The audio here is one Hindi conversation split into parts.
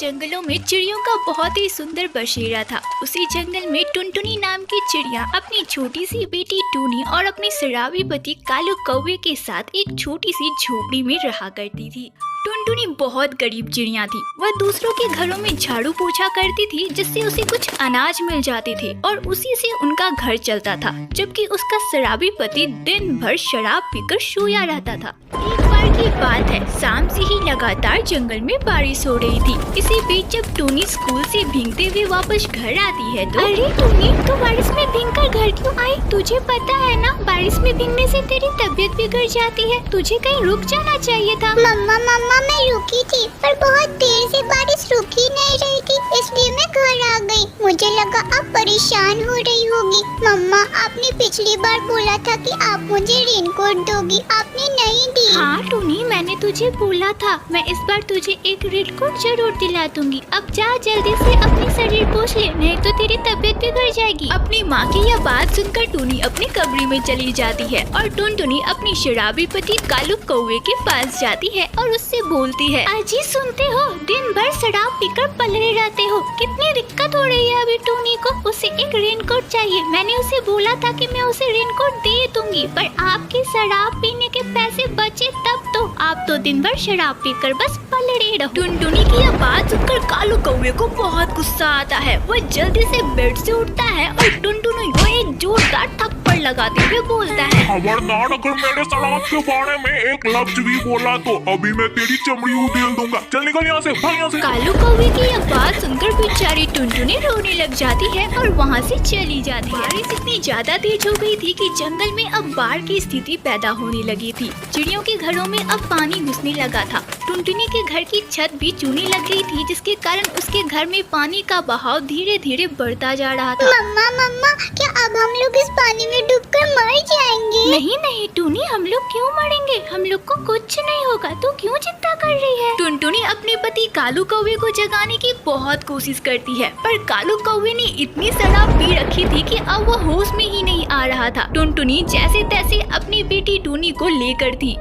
जंगलों में चिड़ियों का बहुत ही सुंदर बसेरा था। उसी जंगल में टुनटुनी नाम की चिड़िया अपनी छोटी सी बेटी टूनी और अपने शराबी पति कालू कौवे के साथ एक छोटी सी झोपड़ी में रहा करती थी। टुनटुनी बहुत गरीब चिड़िया थी। वह दूसरों के घरों में झाड़ू पोछा करती थी, जिससे उसे कुछ अनाज मिल जाते थे और उसी से उनका घर चलता था, जबकि उसका शराबी पति दिन भर शराब पीकर सोया रहता था। एक बार की बात है, शाम से ही लगातार जंगल में बारिश हो रही थी। इसी बीच जब टूनी स्कूल से भीगते हुए वापस घर आती है तो अरे टूनी, तू बारिश में भीगकर घर क्यों आई? तुझे पता है ना, बारिश में भीगने से तेरी तबीयत बिगड़ जाती है। तुझे कहीं रुक जाना चाहिए था। मम्मा मैं रुकी थी, पर बहुत देर से बारिश रुकी नहीं रही थी, इसलिए मैं घर आ गई। मुझे लगा आप परेशान हो रही होगी। मम्मा, आपने पिछली बार बोला था कि आप मुझे रेनकोट दोगी, आपने नहीं दी। हाँ टूनी, मैंने तुझे बोला था, मैं इस बार तुझे एक रेनकोट जरूर दिला दूंगी। अब जा जल्दी से अपनी शरीर पोंछ ले, नहीं तो तेरी तबीयत बिगड़ जाएगी। अपनी माँ की यह बात सुनकर टूनी अपनी कमरे में चली जाती है और टुनटुनी अपनी शराबी पति कालू कौवे के पास जाती है और उससे बोलती है, अजी सुनते हो, दिन भर शराब पीकर पलरे रहते हो, कितनी दिक्कत हो रही है अभी टूनी को। उसे एक रेनकोट चाहिए। मैंने उसे बोला था कि मैं उसे रेनकोट दे दूंगी, पर आपके शराब पीने के पैसे बचे तब तो। आप तो दिन भर शराब पीकर बस पलरे रहो। टुनटुनी की यह बात सुनकर कालू कौवे को बहुत गुस्सा आता है। वह जल्दी से बेड से उठता है और टुनटुनी को एक जोरदार थप्पड़ लगाते हुए बोलता है, खबरदार, अगर मेरे शराब के बारे में एक लफ्ज भी बोला तो अभी मैं तेरी चमड़ी उधेल दूंगा। चल निकल यहाँ से, भाग यहाँ से। कालू कौवे की यह बात सुनकर बेचारी टुनटुनी रोने लग जाती है और वहाँ से चली जाती है। बारिश इतनी ज्यादा तेज हो गई थी कि जंगल में अब बाढ़ की स्थिति पैदा होने लगी थी। चिड़ियों के घरों में अब पानी घुसने लगा था। टुनटुनी के घर की छत भी चूने लग गई थी, जिसके कारण उसके घर में पानी का बहाव धीरे धीरे बढ़ता जा रहा था। मम्मा, क्या अब हम लोग इस पानी में डूबकर मर जाएंगे? नहीं टूनी, हम लोग क्यों मरेंगे? हम लोग को कुछ नहीं होगा। तू क्यों चिंता कर रही है? टुनटुनी अपने पति कालू कौवे को जगाने की बहुत कोशिश करती है, पर कालू कौवे ने इतनी शराब पी रखी थी कि अब वो होश में ही नहीं आ रहा था। टुनटुनी जैसे तैसे अपनी बेटी टूनी को लेकर थी।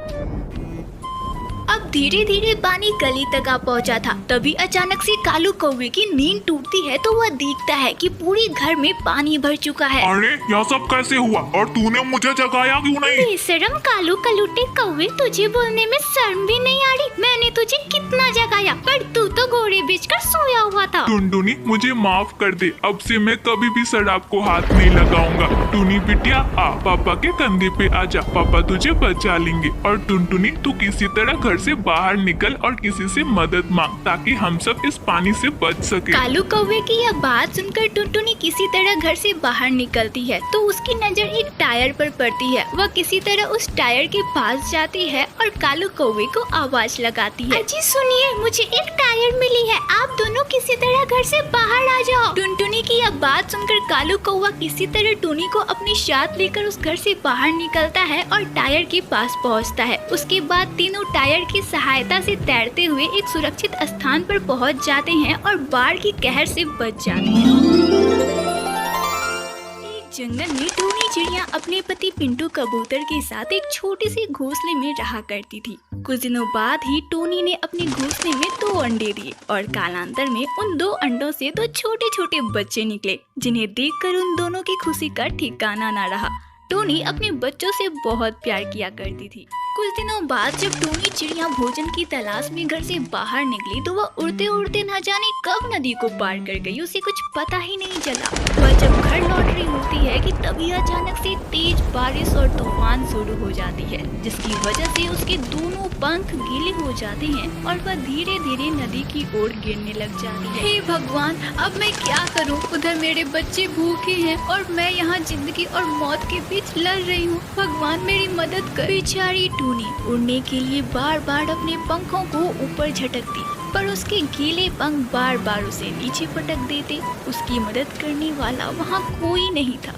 अब धीरे धीरे पानी गली तक आ पहुंचा था। तभी अचानक से कालू कौवे की नींद टूटती है तो वह देखता है कि पूरे घर में पानी भर चुका है। अरे यह सब कैसे हुआ और तूने मुझे जगाया क्यों नहीं? बेशरम कालू कलूटे कौवे, तुझे बोलने में शर्म भी नहीं आ रही? मैंने तुझे कितना जगाया, पर तू तो घोड़े बेचकर सोया हुआ था। टुनटुनी, मुझे माफ कर दे, अब से मैं कभी भी शराब को हाथ नहीं लगाऊंगा। टूनी बिटिया, आ पापा के कंधे पे आजा, पापा तुझे बचा लेंगे। और टुनटुनी, तू किसी तरह घर से बाहर निकल और किसी से मदद मांग, ताकि हम सब इस पानी से बच सके। कालू कौवे की यह बात सुनकर टुनटुनी किसी तरह घर से बाहर निकलती है तो उसकी नजर एक टायर पर पड़ती है। वह किसी तरह उस टायर के पास जाती है और कालू कौवे को आवाज लगाती है, अजी सुनिए, मुझे एक टायर मिली है, आप दोनों किसी तरह घर से बाहर आ जाओ। टुनटुनी की यह बात सुनकर कालू कौवा किसी तरह टूनी को अपने साथ लेकर उस घर से बाहर निकलता है और टायर के पास पहुंचता है। उसके बाद तीनों टायर की सहायता से तैरते हुए एक सुरक्षित स्थान पर पहुंच जाते हैं और बाढ़ की कहर से बच जाते हैं। एक जंगल में टूनी चिड़िया अपने पति पिंटू कबूतर के साथ एक छोटे से घोंसले में रहा करती थी। कुछ दिनों बाद ही टोनी ने अपने घोंसले में 2 अंडे दिए और कालांतर में उन 2 अंडों से 2 छोटे छोटे बच्चे निकले, जिन्हें देखकर उन दोनों की खुशी का ठिकाना न रहा। टोनी अपने बच्चों से बहुत प्यार किया करती थी। कुछ दिनों बाद जब टोनी चिड़िया भोजन की तलाश में घर से बाहर निकली तो वह उड़ते उड़ते न जाने कब नदी को पार कर गई, उसे कुछ पता ही नहीं चला। वह जब घर लौट रही होती है कि तभी अचानक से तेज बारिश और तूफान शुरू हो जाती है, जिसकी वजह से उसके दोनों पंख गीले हो जाते हैं और वह धीरे धीरे नदी की ओर गिरने लग जाती है। हे भगवान, अब मैं क्या करूं? उधर मेरे बच्चे भूखे हैं और मैं यहाँ जिंदगी और मौत के बीच लड़ रही हूँ। भगवान मेरी मदद कर। बेचारी टूनी उड़ने के लिए बार बार अपने पंखों को ऊपर झटकती, पर उसके गीले पंख बार बार उसे नीचे पटक देते। उसकी मदद करने वाला वहाँ कोई नहीं था।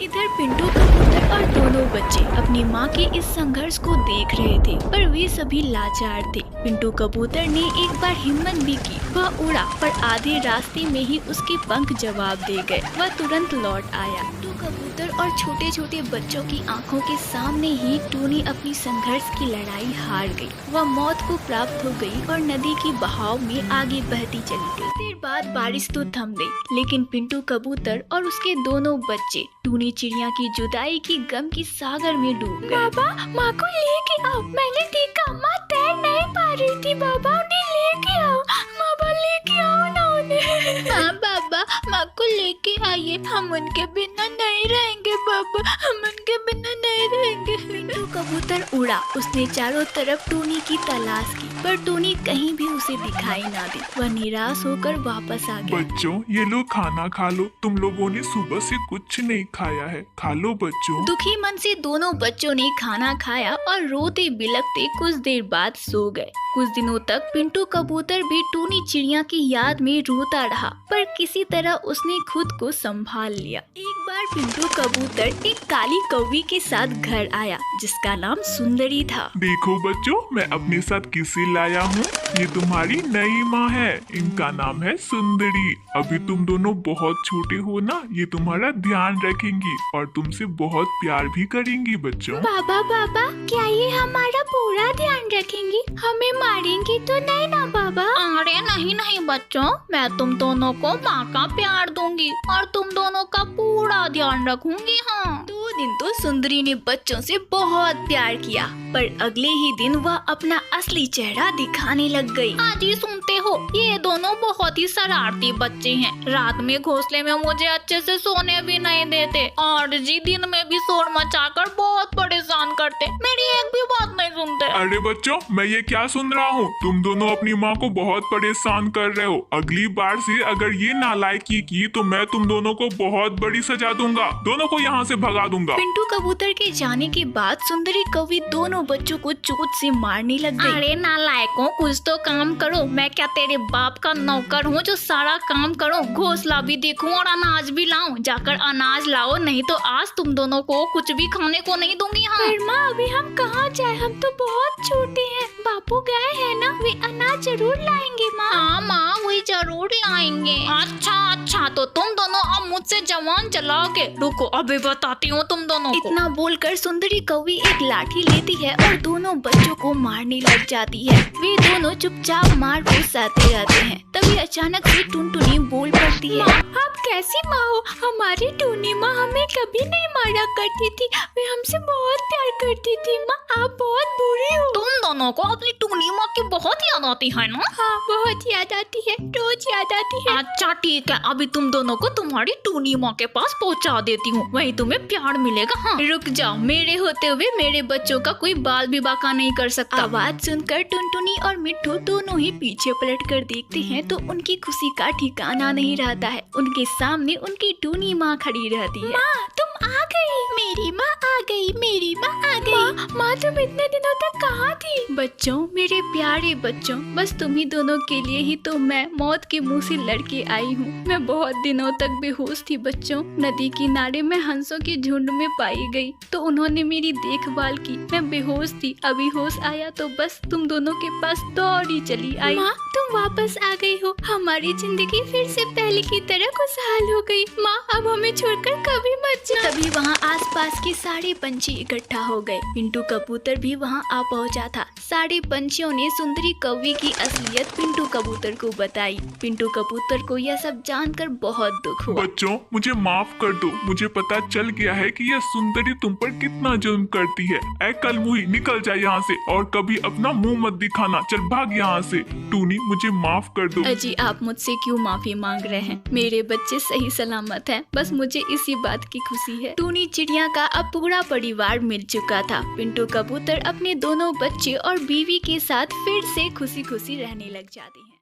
इधर पिंटू कबूतर और दोनों बच्चे अपनी माँ के इस संघर्ष को देख रहे थे, पर वे सभी लाचार थे। पिंटू कबूतर ने एक बार हिम्मत भी की, वह उड़ा पर आधे रास्ते में ही उसके पंख जवाब दे गए। वह तुरंत लौट आया। पिंटू कबूतर और छोटे छोटे बच्चों की आंखों के सामने ही टूनी अपनी संघर्ष की लड़ाई हार गई। वह मौत को प्राप्त हो गई और नदी की बहाव में आगे बहती चली गई। देर बाद बारिश तो थम गई, लेकिन पिंटू कबूतर और उसके दोनों बच्चे टूनी चिड़िया की जुदाई की गम की सागर में डूब गए। बाबा, माँ को लेके आओ। मैंने देखा माँ तैर नहीं पा रही थी। बाबा, उन्हें लेके आओ। बाबा, लेके आओ ना उन्हें। हाँ बाबा, माँ को लेके आइए। हम उनके बिना नहीं रहेंगे बाबा, हम उनके बिना नहीं रहेंगे। पिंटू कबूतर उड़ा। उसने चारों तरफ टूनी की तलाश की, पर टूनी कहीं भी उसे दिखाई ना दी। वह निराश होकर वापस आ गया। बच्चों, ये लो खाना खा लो। तुम लोगों ने सुबह से कुछ नहीं खाया है, खा लो बच्चों। दुखी मन से दोनों बच्चों ने खाना खाया और रोते बिलखते कुछ देर बाद सो गए। कुछ दिनों तक पिंटू कबूतर भी टूनी चिड़िया की याद में रोता रहा, पर किसी तरह उसने खुद को संभाल लिया। एक बार पिंटू कबूतर एक काली कौवी के साथ घर आया, जिसका नाम सुंदरी था। देखो बच्चों, मैं अपने साथ किसे लाया हूँ। ये तुम्हारी नई माँ है, इनका नाम है सुंदरी। अभी तुम दोनों बहुत छोटे हो ना, ये तुम्हारा ध्यान रखेंगी और तुमसे बहुत प्यार भी करेंगी बच्चों। बाबा, क्या ये हमारा पूरा ध्यान रखेंगी? हमें मारेंगी तो नहीं ना बाबा? अरे नहीं बच्चों, मैं तुम दोनों को माँ का प्यार दूंगी और तुम दोनों का पूरा ध्यान रखूंगी। हाँ। 2 दिन तो सुंदरी ने बच्चों से बहुत प्यार किया, पर अगले ही दिन वह अपना असली चेहरा दिखाने लग गई। आज ही सुनते हो, ये दोनों बहुत ही शरारती बच्चे हैं। रात में घोंसले में मुझे अच्छे से सोने भी नहीं देते और जी दिन में भी शोर मचाकर बहुत परेशान करते। मेरी एक भी बात नहीं सुनते। अरे बच्चों, मैं ये क्या सुन रहा हूँ? तुम दोनों अपनी माँ को बहुत परेशान कर रहे हो। अगली बार से अगर ये नालायकी की तो मैं तुम दोनों को बहुत बड़ी सजा दूंगा। दोनों को यहाँ से भगा दूंगा। पिंटू कबूतर के जाने के बाद सुंदरी कौवी दोनों बच्चों को चोट से मारने लग गई। अरे नालायकों, कुछ तो काम करो। मैं क्या तेरे बाप का नौकर हूँ जो सारा काम करो? घोंसला भी देखूं और अनाज भी लाऊं? जाकर अनाज लाओ, नहीं तो आज तुम दोनों को कुछ भी खाने को नहीं दूंगी। हाँ। पर माँ, अभी हम कहाँ जाए? हम तो बहुत छोटे हैं। बापू गए हैं ना, वे अनाज जरूर लाएंगे माँ। हाँ माँ, वही जरूर लाएंगे। अच्छा, तो तुम दोनों अब मुझसे जवान चलाओगे। रुको, अभी बताती हूँ तुम दोनों को। इतना बोलकर सुंदरी कौवी एक लाठी लेती है और दोनों बच्चों को मारने लग जाती है। वे दोनों चुपचाप मार पीसाते रहते हैं। तभी अचानक से टुनटुनी बोल पड़ती है। आप कैसी माँ हो? हमारी टूनी माँ हमें कभी नहीं मारा करती थी। वे हमसे बहुत प्यार करती थी। माँ, आप बहुत बुरी हो। तुम दोनों को अपनी टूनी माँ की बहुत याद आती है ना? हाँ, बहुत याद आती है, रोज याद आती है। अच्छा ठीक है, अभी तुम दोनों को तुम्हारी टूनी माँ के पास पहुँचा देती हूँ, वहीं तुम्हें प्यार मिलेगा। हाँ। रुक जाओ, मेरे होते हुए मेरे बच्चों का कोई बाल भी बाका नहीं कर सकता। आवाज सुनकर टुनटुनी और मिट्ठू दोनों ही पीछे पलट कर देखते हैं तो उनकी खुशी का ठिकाना नहीं रहता है। उनके सामने उनकी टूनी माँ खड़ी रहती है। माँ, तुम आ गई। मेरी माँ आ गई, मेरी माँ आ गई। माँ, तुम इतने दिनों तक कहाँ थी? बच्चों, मेरे प्यारे बच्चों, बस तुम्ही दोनों के लिए ही तो मैं मौत के मुंह से लड़के आई हूँ। मैं बहुत दिनों तक बेहोश थी बच्चों। नदी किनारे में हंसों के झुंड में पाई गई तो उन्होंने मेरी देखभाल की। मैं बेहोश थी, अभी होश आया तो बस तुम दोनों के पास दौड़ी चली आई। माँ, तुम वापस आ गई हो। हमारी जिंदगी फिर से पहले की तरह खुशहाल हो गई। माँ, अब हमें छोड़कर कभी मत जाओ। तभी वहाँ आसपास के सारे पंछी इकट्ठा हो गए। पिंटू कबूतर भी वहाँ आ पहुँचा था। सारे पंछियों ने सुंदरी कौवी की असलियत पिंटू कबूतर को बताई। पिंटू कबूतर को यह सब जानकर बहुत दुख हुआ। बच्चों, मुझे माफ कर दो। मुझे पता चल गया है कि यह सुंदरी तुम पर कितना जुल्म करती है। ऐ कलमुही, निकल जा यहाँ से और कभी अपना मुंह मत दिखाना। चल भाग यहाँ से। टूनी, मुझे माफ कर दो। अजी, आप मुझसे क्यों माफी मांग रहे हैं? मेरे बच्चे सही सलामत हैं। बस मुझे इसी बात की खुशी है। टूनी चिड़िया का अब पूरा परिवार मिल चुका था। पिंटू कबूतर अपने दोनों बच्चे और बीवी के साथ फिर से खुशी खुशी रहने लग जाती है।